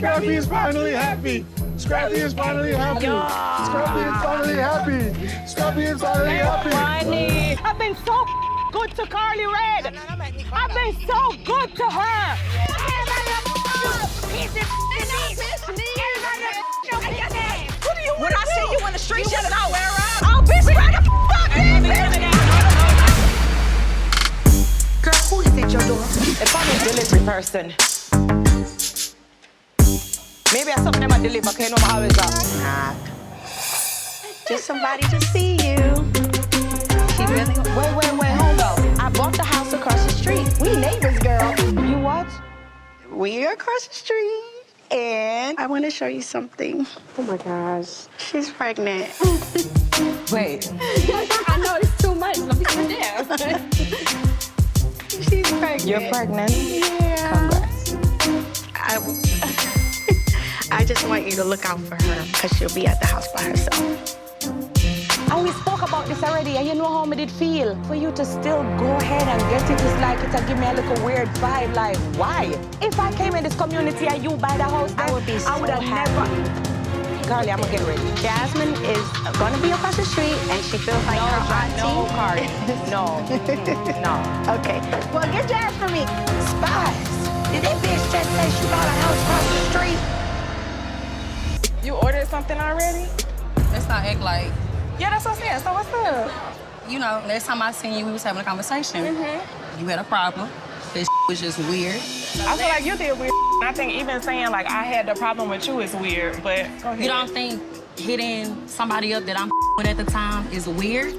Scrappy is finally happy. Scrappy is finally happy. Scrappy is finally happy. Scrappy is finally happy. Renni, I've been so good to Karlie Red. I've been so good to her. When I see you in the street, you know. Oh, bitch, right the fuck in, bitch. Girl, who is at your door? If I'm a delivery person, maybe I something I deliver, because you know I'm always up. Nah. Just somebody to see you. She really... Wait, hold on. I bought the house across the street. We neighbors, girl. You what? We are across the street. And I want to show you something. Oh my gosh. She's pregnant. Wait. I know it's too much. Let me sit down. She's pregnant. You're pregnant? Yeah. Congrats. I just want you to look out for her because she'll be at the house by herself. And we spoke about this already, and you know how me did feel. For you to still go ahead and get it is like it'll give me a little weird vibe. Like, why? If I came in this community and you buy the house, I would be so I would have never. Karlie, I'm gonna get ready. Jasmine is going to be across the street, and she feels like her auntie. No, Karlie. No. No. Okay. Well, get Jazz for me. Spies. Did that bitch just say she bought a house across the street? You ordered something already? Let's not act like, Yeah, that's what I'm saying. So what's up? you know, last time I seen you, we was having a conversation. You had a problem. This was just weird. I feel like you did weird. I think even saying like I had the problem with you is weird, but go ahead. You don't think hitting somebody up that I'm with at the time is weird?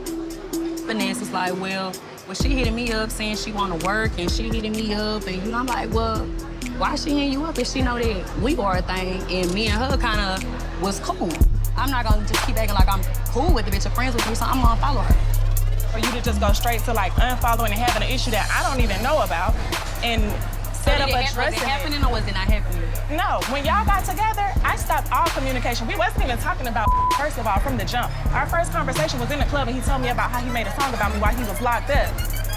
Finesse is like, well, she hitting me up saying she want to work and she hitting me up, and you know, I'm like, well, why she hitting you up if she know that we are a thing and me and her kind of was cool? I'm not gonna just keep acting like I'm cool with the bitch or friends with me, so I'm gonna follow her. For you to just go straight to like unfollowing and having an issue that I don't even know about and set up Was addressing it it. happening or was it not happening? No, when y'all got together, I stopped all communication. We wasn't even talking about first of all from the jump. Our first conversation was in the club and he told me about how he made a song about me while he was locked up.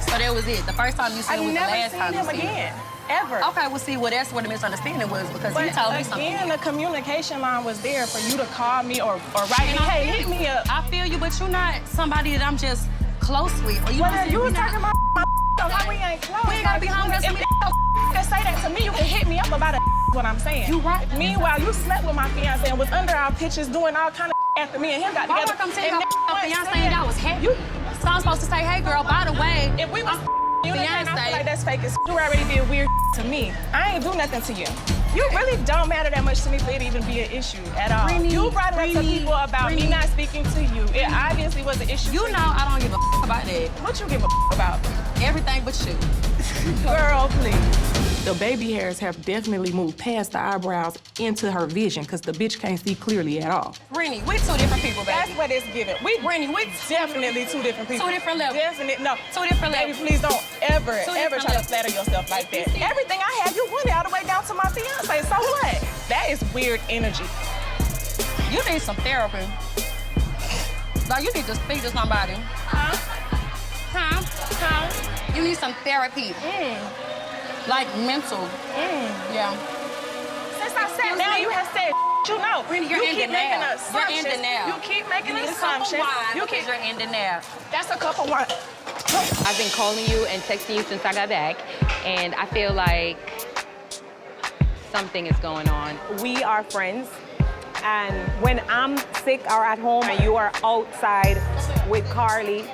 So that was it. The first time you seen I him was the never last seen time him you seen again, ever. Okay, well, see, well, that's where the misunderstanding was because But he told me something. again, the communication line was there for you to call me or write me, hey, hit me up. I feel you, but you're not somebody that I'm just close with. Or you know, Well, you was not- talking about so how we ain't close. We ain't gotta be homies. If you say that to me, you can hit me up about what I'm saying. You right. Meanwhile, you slept with my fiance and was under our pictures doing all kind of after me and him got Why together. would I come tell you And about then fiance said, and y'all was happy? So I'm supposed to say, hey, girl, by the way, If we was communicating, I fiance. feel like that's fake as you already did weird to me. I ain't do nothing to you. You really don't matter that much to me for it to even be an issue at all. Renni, You brought it up to Renni, people about me Renni. not speaking to you. It obviously was an issue you to know I don't give a about that. What you give a about? Everything but you. Girl, please. The baby hairs have definitely moved past the eyebrows into her vision because the bitch can't see clearly at all. Renni, we're two different people, baby. That's what it's giving. Renni, we Definitely two different people. Two different levels. Definitely, no. Two different Baby, levels. please don't ever different try to levels. flatter yourself like that. Everything I have, you wanted all the way down to my fiance. So what? That is weird energy. You need some therapy. Like, you need to speak to somebody. Huh? You need some therapy. Like mental. Yeah. Since I sat down, you have said you know. Renni, you're you in keep denial. making assumptions. You're in denial. You keep making You need a assumptions. cup of wine You because keep. you're in denial. That's a cup of wine. I've been calling you and texting you since I got back, and I feel like something is going on. We are friends, and when I'm sick or at home and you are outside with Karlie,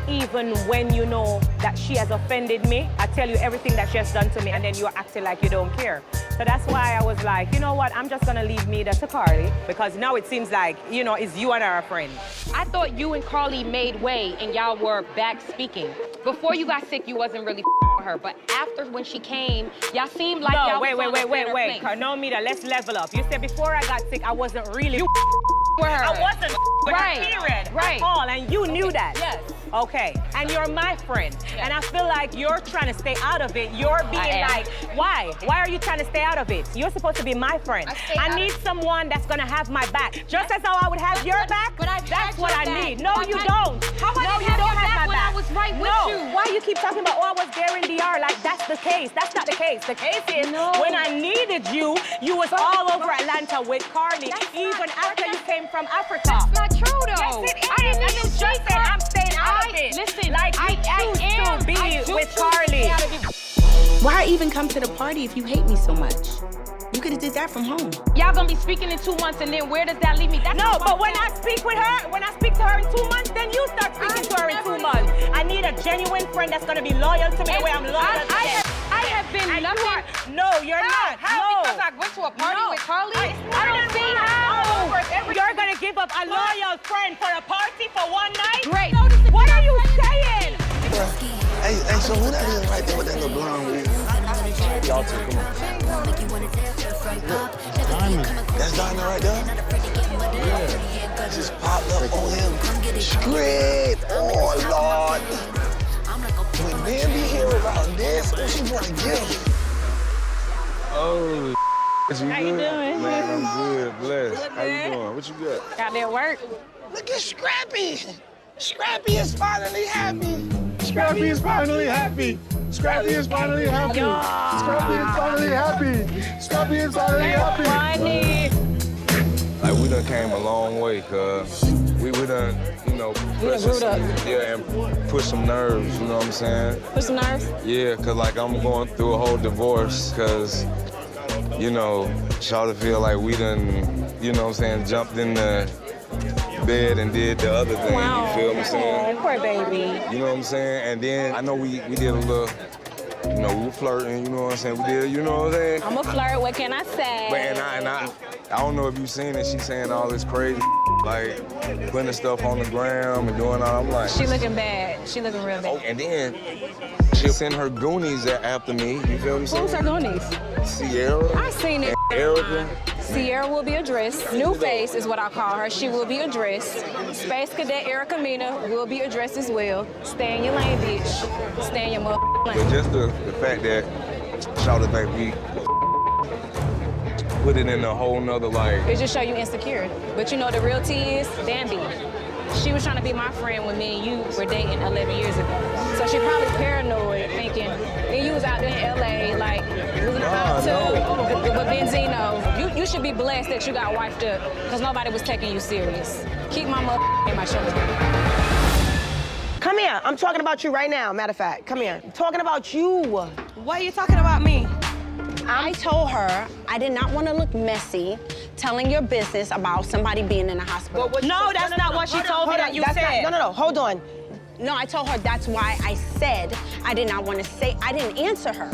even when you know that she has offended me, I tell you everything that she has done to me, and then you're acting like you don't care. So that's why I was like, you know what, I'm just gonna leave Meda to Karlie, because now it seems like, you know, it's you and her friend. I thought you and Karlie made way and y'all were back speaking. Before you got sick, you wasn't really with her, but after when she came, y'all seemed like y'all No, was on a better wait. place. No, Meda, let's level up. You said before I got sick, I wasn't really with her. I wasn't with her, period. Right. At all, and you knew that. Yes. Okay, and you're my friend, and I feel like you're trying to stay out of it. You're being like, why? Why are you trying to stay out of it? You're supposed to be my friend. I need someone that's gonna have my back, just as how I would have your back. But that's what I need. No, you don't. How I didn't have your back when I was right with you? Why you keep talking about, oh, I was there in DR? Like, that's the case. That's not the case. The case is, when I needed you, you was all over Atlanta with Karlie, even after you came from Africa. That's not true, though. Yes, it is. I didn't even just say I'm staying out of it. Listen, like, I choose to be with Karlie. Why even come to the party if you hate me so much? You could have did that from home. Y'all gonna be speaking in 2 months, and then where does that leave me? That's No, but when I speak with her, when I speak to her in 2 months, then you start speaking to her in 2 months. I need a genuine friend that's gonna be loyal to me the way I'm loyal to them. I have been nothing. No, you're not. How? Because I went to a party with Karlie? I don't see how. You're gonna give up a loyal friend for a party for one night? Great. What are you saying? Hey, so who that is right there with that little blonde wig? Y'all two, come on. Look, Diamond. That's Diamond right there? Yeah. Just popped up on him. Scrappy. Oh, Lord. When Bambi hear about this, what she wanna give? Oh, you How you doing? Man, I'm good, blessed. How you doing? What you got? Got that work? Look at Scrappy. Scrappy is finally happy. Scrappy is finally happy. Scrappy is finally happy. Scrappy is finally happy. Scrappy is finally happy. Funny. Like, we done came a long way, cuz. We done, you know, and push some nerves, you know what I'm saying? Push some nerves? Yeah, cuz like I'm going through a whole divorce, cuz, you know, Charlotte feel like we done, you know what I'm saying, jumped in the bed and did the other thing, you feel me saying? Oh, poor baby. You know what I'm saying? And then I know we did a little, you know, we were flirting, you know what I'm saying? We did, you know what I'm saying? I'm a flirt, what can I say? But I don't know if you seen it, she's saying all this crazy, like putting the stuff on the gram and doing all, I'm like. She looking bad. She looking real bad. Oh, and then she'll send her goonies after me, you feel me saying? Who's her goonies? Sierra. I seen it. Erica. Sierra will be addressed. New face is what I call her. She will be addressed. Space Cadet Erica Meda will be addressed as well. Stay in your lane, bitch. Stay in your mother lane. But just the fact that Charlotte think we put it in a whole nother, like. It just show you insecure. But you know the real tea is Bambi. She was trying to be my friend when me and you were dating 11 years ago. So she probably paranoid, thinking, and you was out there in LA, like, losing about to with Benzino. You should be blessed that you got wifed up, because nobody was taking you serious. Keep my mother in my shoulder. Come here. I'm talking about you right now, matter of fact. Come here. I'm talking about you. Why are you talking about me? I told her I did not want to look messy telling your business about somebody being in the hospital. No, that's not what she told me that you said. No, hold on. No, I told her that's why I said I did not want to say, I didn't answer her.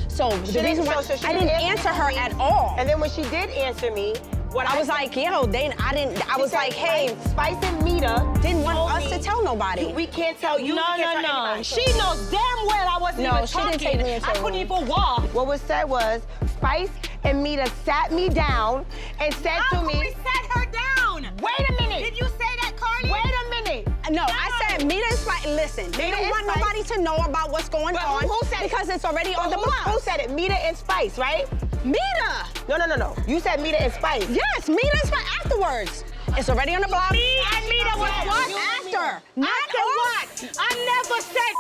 So the reason why I didn't answer her at all. And then when she did answer me, I was like, yo, I was like, hey, Spice and Meda didn't want us to tell nobody. We can't tell you. No. She knows damn well I wasn't even she talking. didn't take me into I couldn't even walk. What was said was, Spice and Meda sat me down and said to me. We sat her down. Wait a minute. Did you say that, Karlie? Wait a minute. No, I said Meda is like, listen, they don't want nobody to know about what's going on who said it? because it's already on the block. Who said it? Meda and Spice, right? Meda! No. You said Meda and Spice. Yes, Meda is afterwards. It's already on the block. Me and Meda was what? After. After what? I never said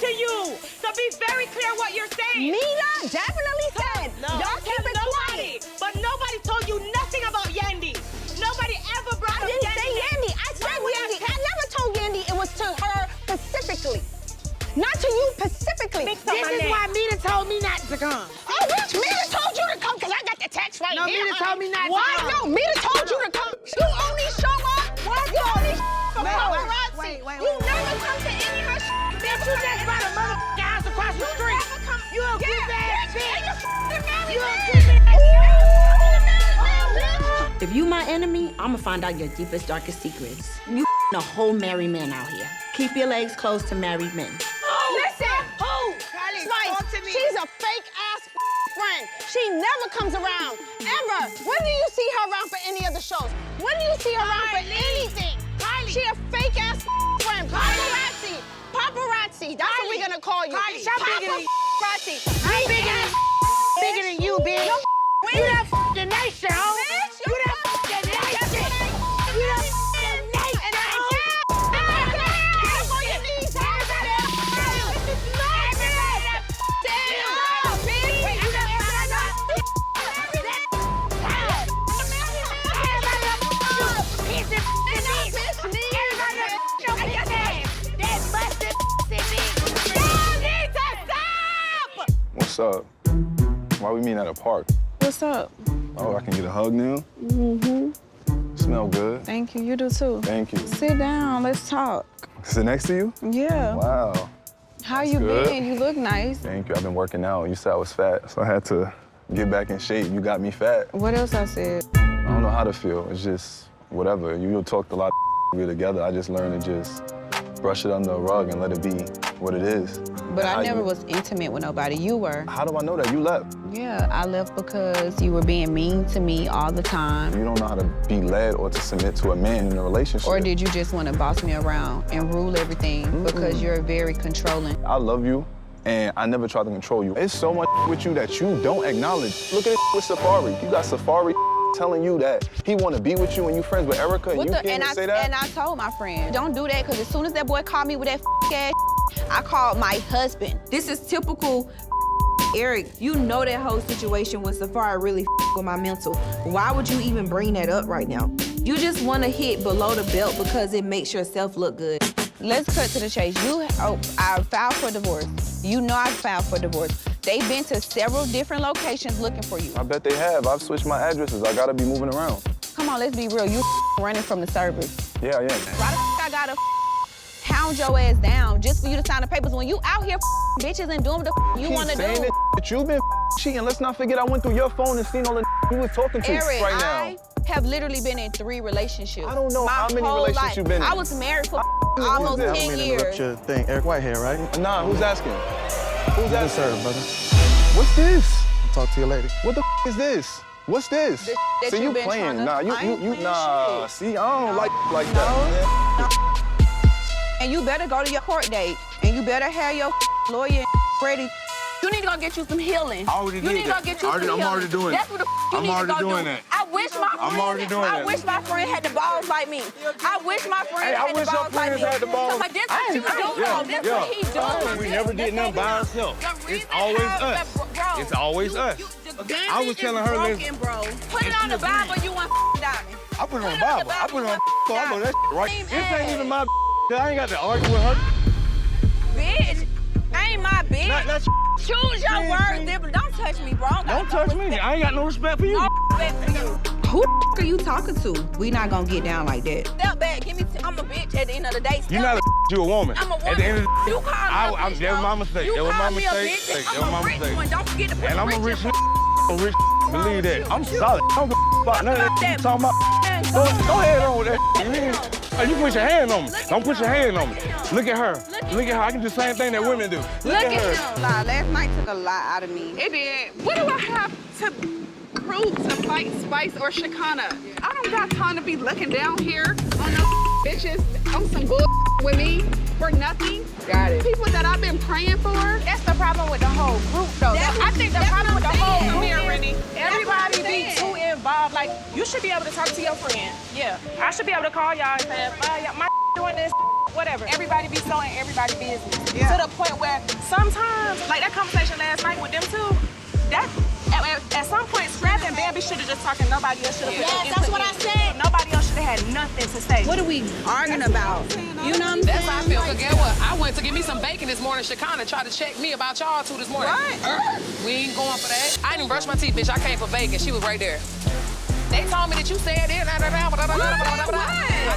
to you. So be very clear what you're saying. Meda definitely said. Y'all keep it quiet. But nobody told you nothing about Yandy. Nobody ever brought I up didn't say Yandy. I said Yandy. I never told Yandy. It was to her specifically. Not to you specifically. This is why Meda told me not to come. Oh, bitch, Meda told you to come because I got the text right here. No, Meda told me not to What? come. No, Meda told you to come. You only show up. What? You only for paparazzi. Wait. You never come to any of her shit. Bitch, you just brought a mother house across the street. You a good ass bitch. You a good ass. If you my enemy, I'ma find out your deepest, darkest secrets. You a whole married man out here. Keep your legs closed to married men. Listen. Who? Karlie, Spice, talk to me. she's a fake ass friend. She never comes around, ever. When do you see her around for any of the shows? When do you see her around for anything? She a fake ass friend. Paparazzi. Paparazzi. That's what we're gonna call you. Karlie, I'm bigger than Paparazzi. I'm bigger than you, bitch. You that the nation, ho. You that the nation. You that the nation, ho. What's up? Why we meet at a park? What's up? Oh, I can get a hug now? Mm-hmm. Smell good. Thank you. You do too. Thank you. Sit down. Let's talk. Sit next to you? Yeah. Wow. How That's you good. been? You look nice. Thank you. I've been working out. You said I was fat, so I had to get back in shape. You got me fat. What else I said? I don't know how to feel. It's just whatever. You talked a lot of we were together. I just learned to just brush it under the rug and let it be what it is. But I never was intimate with nobody. You were. How do I know that? You left. Yeah, I left because you were being mean to me all the time. You don't know how to be led or to submit to a man in a relationship. Or did you just want to boss me around and rule everything because you're very controlling? I love you, and I never tried to control you. It's so much with you that you don't acknowledge. Look at it with Safaree. You got Safaree telling you that he want to be with you and you friends with Erica, and you can't even say that? And I told my friend, don't do that, because as soon as that boy called me with that ass, I called my husband. This is typical Eric. You know that whole situation with Safaree really with my mental. Why would you even bring that up right now? You just want to hit below the belt because it makes yourself look good. Let's cut to the chase. I filed for divorce. You know I filed for divorce. They've been to several different locations looking for you. I bet they have. I've switched my addresses. I gotta be moving around. Come on, let's be real. You running from the service. Yeah, I am. Why the I gotta hound your ass down just for you to sign the papers when you out here bitches and doing the you wanna do? That you've been cheating. Let's not forget I went through your phone and seen all the you was talking to Eric, right now. I have literally been in 3 relationships. I don't know my how many whole relationships life. you've been in. I was married for almost 10 years. Your thing. Eric Whitehead, right? Nah, who's asking? Who's Yes, asking? sir, brother. What's this? Talk to your lady. What the is this? What's this? That See, you you been playing. tryna- Nah, I ain't you playing nah. shit. See, I don't like that, man. And you better go to your court date, and you better have your lawyer ready. You need to go get you some healing. I already You did need to that. go get you some I'm healing. already doing That's it. what the you I'm need already to go doing do. it. I wish my friend. I'm already doing I it. wish my friend had the balls like me. I wish my friend Hey, I had the wish your balls like me. friends had the balls. But this what you do, though. This what he doing. We never did nothing by ourselves. It's always us. It's always us. I was telling her this. Put it on the Bible, you want diamond. I put it on the Bible. I put it on so I know that right. This ain't even my I ain't got to argue with her. Bitch, ain't my bitch. That's Choose your words, different. Don't touch me, bro. Don't touch me. I ain't got no respect for you. No respect for you. Who are you talking to? We not gonna get down like that. Step back, give me. I'm a bitch at the end of the day. You're not a you a woman. I'm a woman. At the end of the day, You call me a bitch, that was my mistake. You That was my call me a mistake. bitch. That was I'm my a rich mistake. one. Don't forget to put And I'm a rich rich. Believe that. I'm solid. I don't give a fuck none of that you talking about. Go ahead on with that. You put your hand on me. Don't put your hand on me. Look at her. Look at her. I can do the same thing that women do. Look at her. him. Last night took a lot out of me. It did. What do I have to prove to fight Spice or Shekinah? I don't got time to be looking down here on no bitches on some bull with me for nothing. Got it. People that I've been praying for. That's the problem with the whole group, though. I think the problem with the whole group here, Renni, everybody be too involved. Like, you should be able to talk to your friend. Yeah. I should be able to call y'all and say, my doing this, whatever. Everybody be so in everybody's business. Yeah. To the point where sometimes, like that conversation last night with them two, that at some point, Scrappy and Bambi should have just talked and nobody else should have put Yes, that's what I said. Nobody else should have had nothing to say. What are we arguing about? You know what I'm saying? That's how I feel. Cause get what? I went to get me some bacon this morning. Shekinah tried to check me about y'all two this morning. Right. We ain't going for that. I didn't brush my teeth, bitch. I came for bacon. She was right there. They told me that you said it. I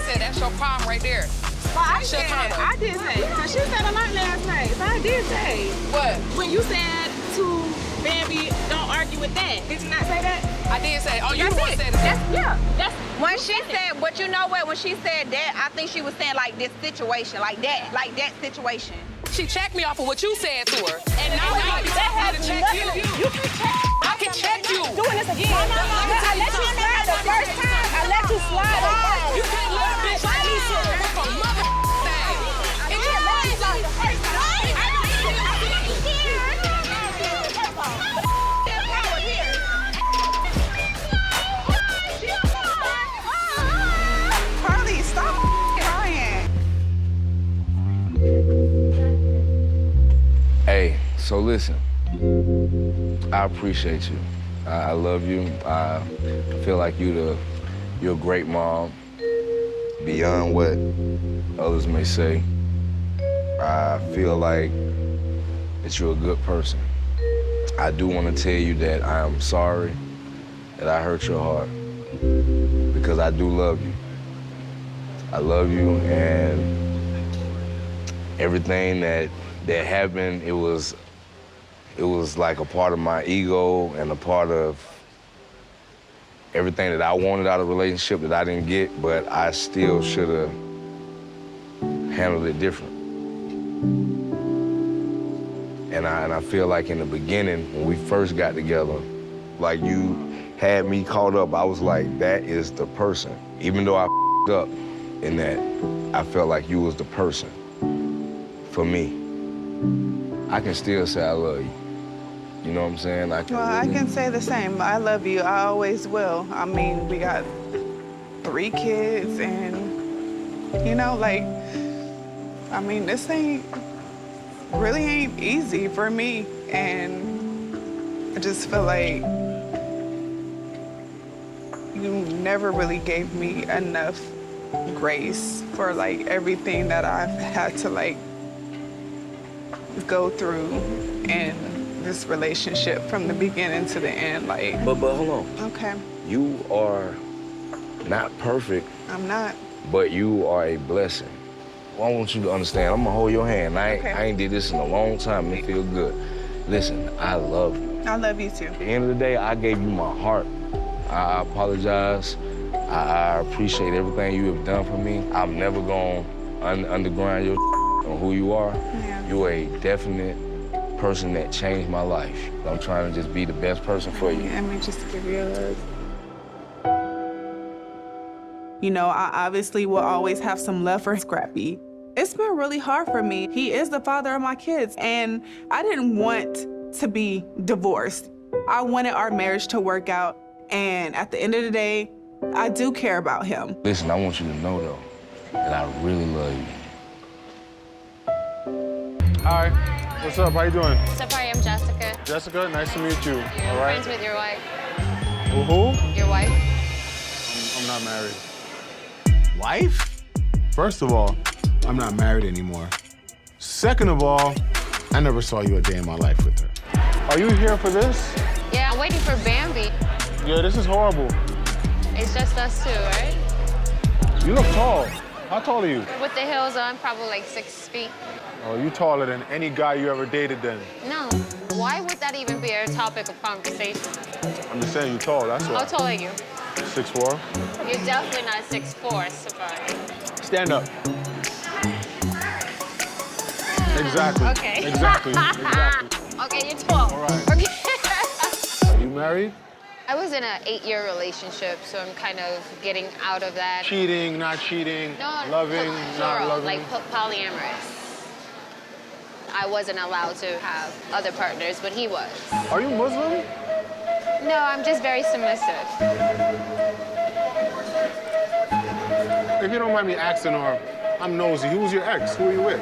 said that's your problem right there. Well, I did say, because she said a lot last night. So I did say. What? When you said to Bambi, don't argue with that. Did you not say that? I did say, oh, you That's the one it. said it. That's When she said, but you know what? When she said that, I think she was saying like this situation, like that situation. She checked me off of what you said to her. And now that I has to check nothing. you. You can check. I can check you. Doing this again. I let you slide the first time. I let you slide the first time. You can't let a bitch like me, sir. listen, I appreciate you. I love you. I feel like you're a great mom, beyond what others may say. I feel like that you're a good person. I do want to tell you that I am sorry that I hurt your heart, because I do love you. I love you, and everything that happened, it was like a part of my ego and a part of everything that I wanted out of a relationship that I didn't get, but I still should have handled it different. And I feel like in the beginning, when we first got together, like you had me caught up, I was like, that is the person. Even though I f***ed up in that, I felt like you was the person for me. I can still say I love you. You know what I'm saying? Well, I can say the same. I love you. I always will. I mean, we got 3 kids and, you know, like, I mean, this really ain't easy for me. And I just feel like you never really gave me enough grace for, like, everything that I've had to, like, go through in this relationship from the beginning to the end, like. But hold on. Okay. You are not perfect. I'm not. But you are a blessing. Well, I want you to understand, I'm gonna hold your hand. I ain't did this in a long time. It feel good. Listen, I love you. I love you too. At the end of the day, I gave you my heart. I apologize. I appreciate everything you have done for me. I'm never gonna underground your on who you are. Yeah. You're a definite person that changed my life. I'm trying to just be the best person for you. Let me just give you a hug. You know, I obviously will always have some love for Scrappy. It's been really hard for me. He is the father of my kids, and I didn't want to be divorced. I wanted our marriage to work out, and at the end of the day, I do care about him. Listen, I want you to know, though, that I really love you. Hi, what's up? How you doing? Safaree, I'm Jessica. Jessica, nice to meet you. I'm All right. friends with your wife. Who? Your wife? I'm not married. Wife? First of all, I'm not married anymore. Second of all, I never saw you a day in my life with her. Are you here for this? Yeah, I'm waiting for Bambi. Yeah, this is horrible. It's just us two, right? You look tall. How tall are you? With the heels on, probably like 6 feet. Oh, you taller than any guy you ever dated then. No. Why would that even be a topic of conversation? I'm just saying you're tall, that's all. How tall are you? 6'4". You're definitely not 6'4", Safaree. Stand up. Exactly. Okay. Exactly. Exactly. Okay, you're 12. All right. Okay. Are you married? I was in an 8-year relationship, so I'm kind of getting out of that. Cheating, not cheating, No, loving, not plural, loving. like polyamorous. I wasn't allowed to have other partners, but he was. Are you Muslim? No, I'm just very submissive. If you don't mind me asking, or I'm nosy, who's your ex? Who are you with?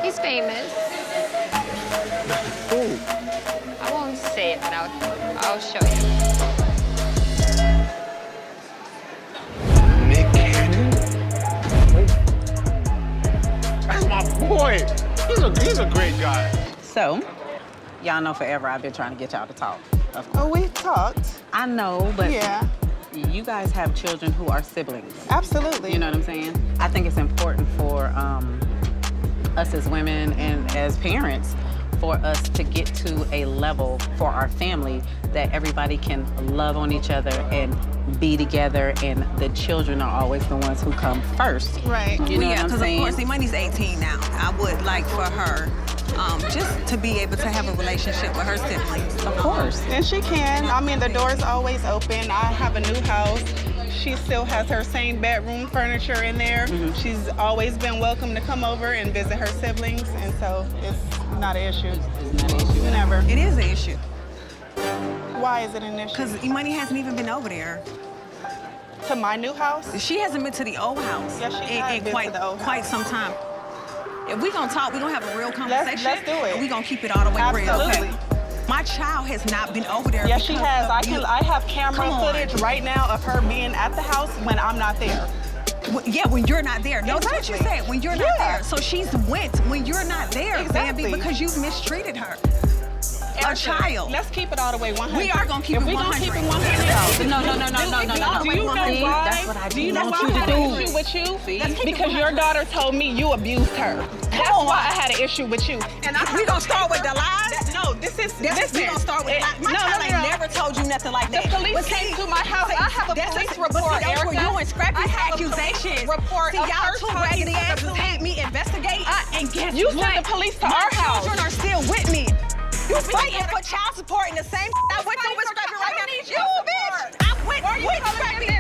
He's famous. Who? I won't say it, but I'll show you. That's my boy. He's a great guy. So, y'all know forever I've been trying to get y'all to talk. Oh, we talked. I know, but yeah, you guys have children who are siblings. Absolutely. You know what I'm saying? I think it's important for us as women and as parents for us to get to a level for our family that everybody can love on each other and be together, and the children are always the ones who come first. Right. You know what I'm because saying? of course, Imani's 18 now. I would like for her just to be able to have a relationship with her siblings. Of course. And she can. I mean, the door's always open. I have a new house. She still has her same bedroom furniture in there. Mm-hmm. She's always been welcome to come over and visit her siblings, and so it's not an issue. It's not an issue. Never. It is an issue. Why is it an issue? Because Imani hasn't even been over there. To my new house? She hasn't been to the old house Yeah, she in has been quite, to the old quite house. some time. If we're gonna talk, we're gonna have a real conversation. Let's do it. And we're gonna keep it all the way real. Absolutely. Okay? My child has not been over there. Yes, she has. You. I have camera footage right now of her being at the house when I'm not there. Yeah, when you're not there. Notice what you said, when you're not there. So she's went when you're not there, Bambi, because you mistreated her. A child. Let's keep it all the way 100. We are gonna keep it 100. We're gonna keep it 100. No. Do you know why? That's what I do you know why I want you had to an do. issue with you? Because your daughter told me you abused her. That's why I had an issue with you. And we gonna start with the lies? No, this is. We gonna start with lies. My child ain't never told you nothing like that. The police came to my house. I have a police report, Erica. Erica. You and Scrappy's accusations. Report. See, y'all two raggedy asses had me investigate. And guess you what? sent the police to my our house. children are still with me. You fighting for child support in the same I went through with Scrappy right now. You bitch! I went with Scrappy.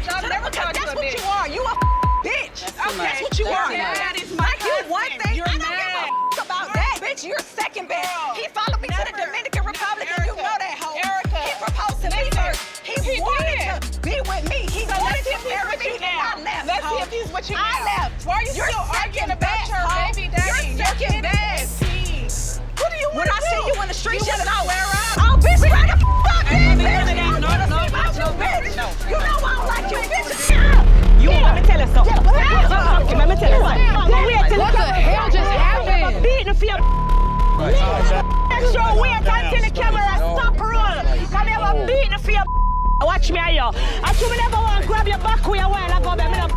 That's what you are. You a bitch. That's what you are. Like you one thing. I don't give a about that. Bitch, you're second best. He followed me to the Dominican Republic and you know that hoe. He proposed to me first. He wanted to be with me. He wanted to marry me and I left. Let's see if he's with you now. I left. Why are you still arguing about your baby daddy? You're second best. What do you want when to I do? see you in the street, you just know where oh, bitch, right the fuck in, bitch. No. You know I don't like you, bitch. You let me tell you something. Okay, let me tell you something. What the hell just happened? Beating for your extra weight until the camera stop rolling. Come here, I'm beating for your watch me here. I told me never want to grab your back with your while I go back.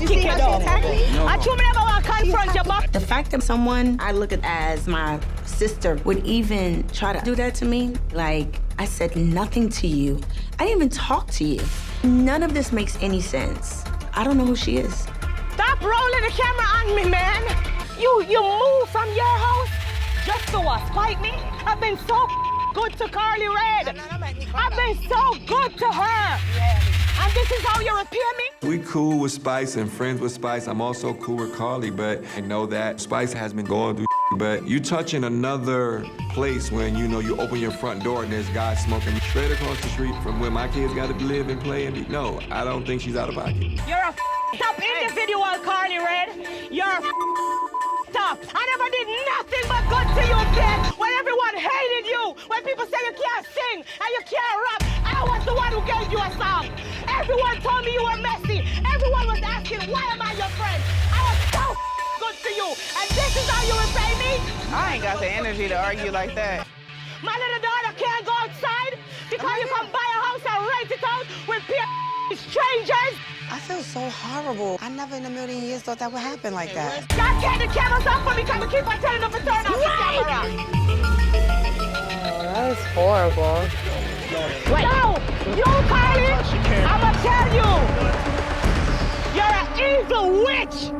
You see how she attacked me? I told me never want to confront your back. The fact that someone I look at as my sister would even try to do that to me, like I said nothing to you. I didn't even talk to you. None of this makes any sense. I don't know who she is. Stop rolling the camera on me, man. You move from your house just to spite me? I've been so good to Karlie Red. I've been so good to her. And this is how you repay me? We cool with Spice and friends with Spice. I'm also cool with Karlie, but I know that Spice has been going through but you touching another place when, you know, you open your front door and there's guys smoking straight across the street from where my kids got to live and play and be. No, I don't think she's out of pocket. You're a top individual, Karlie Red. You're a top. I never did nothing but good to you, kid. When everyone hated you, when people say you can't sing and you can't rap, I was the one who gave you a song. Everyone told me you were messy. Everyone was asking, why am I your friend? I was so good to you, and this is how you repay me? I ain't got the energy to argue like that. My little daughter can't go outside because you can buy a house and rent it out with strangers. I feel so horrible. I never in a million years thought that would happen like that. God, get the cameras off for me because we keep on telling them to turn off the camera. Oh, that was horrible. Wait. No, you, Karlie, I'ma tell you, you're an evil witch.